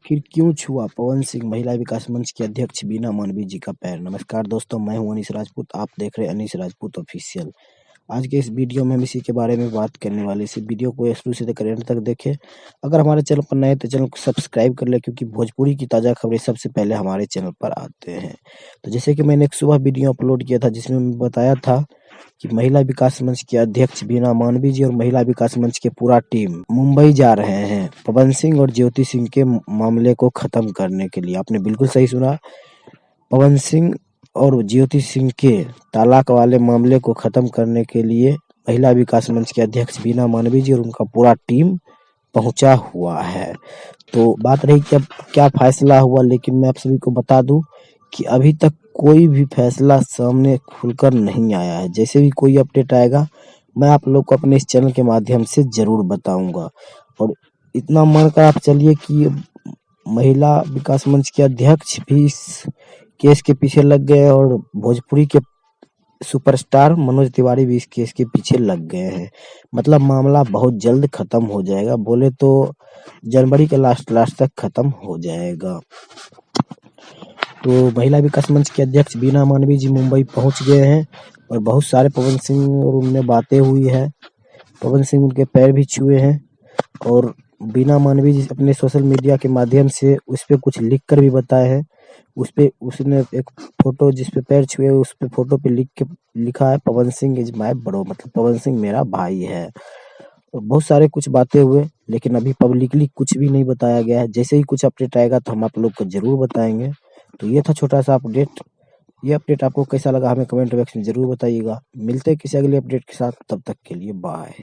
आखिर क्यों छुआ पवन सिंह महिला विकास मंच के अध्यक्ष बीना मानवी जी का पैर। नमस्कार दोस्तों, मैं हूं अनीस राजपूत। आप देख रहे हैं अनीस राजपूत ऑफिशियल। आज के इस वीडियो में हम इसी के बारे में बात करने वाले। इस वीडियो को शुरू से लेकर एंड तक देखें। अगर हमारे चैनल पर नए तो चैनल को सब्सक्राइब कर ले, क्योंकि भोजपुरी की ताज़ा खबरें सबसे पहले हमारे चैनल पर आते हैं। तो जैसे कि मैंने एक सुबह वीडियो अपलोड किया था, जिसमें मैं बताया था कि महिला विकास मंच के अध्यक्ष बीना मानवी जी और महिला विकास मंच के पूरा टीम मुंबई जा रहे हैं पवन सिंह और ज्योति सिंह के मामले को खत्म करने के लिए। आपने बिल्कुल सही सुना, पवन सिंह और ज्योति सिंह के तलाक वाले मामले को खत्म करने के लिए महिला विकास मंच के अध्यक्ष बीना मानवी जी और उनका पूरा टीम पहुंचा हुआ है। तो बात रही कि अब क्या फैसला हुआ, लेकिन मैं आप सभी को बता दूं कि अभी तक कोई भी फैसला सामने खुलकर नहीं आया है। जैसे भी कोई अपडेट आएगा, मैं आप लोग को अपने इस चैनल के माध्यम से जरूर बताऊंगा। और इतना मानकर आप चलिए कि महिला विकास मंच के अध्यक्ष भी इस केस के पीछे लग गए और भोजपुरी के सुपरस्टार मनोज तिवारी भी इस केस के पीछे लग गए हैं। मतलब मामला बहुत जल्द खत्म हो जाएगा, बोले तो जनवरी के लास्ट तक खत्म हो जाएगा। तो महिला विकास मंच के अध्यक्ष बीना मानवी जी मुंबई पहुंच गए हैं और बहुत सारे पवन सिंह और उनमें बातें हुई है। पवन सिंह उनके पैर भी छुए हैं और बीना मानवी जी अपने सोशल मीडिया के माध्यम से उस पे कुछ लिख कर भी बताए हैं। उस पे उसने एक फोटो जिस पे पैर छुए, उस पे फोटो पे लिखा है Pawan Singh is my bro, मतलब पवन सिंह मेरा भाई है। और बहुत सारे कुछ बातें हुए, लेकिन अभी पब्लिकली कुछ भी नहीं बताया गया है। जैसे ही कुछ अपडेट आएगा तो हम आप लोग को जरूर बताएंगे। तो ये था छोटा सा अपडेट। ये अपडेट आपको कैसा लगा हमें कमेंट बॉक्स में जरूर बताइएगा। मिलते हैं किसी अगले अपडेट के साथ, तब तक के लिए बाय।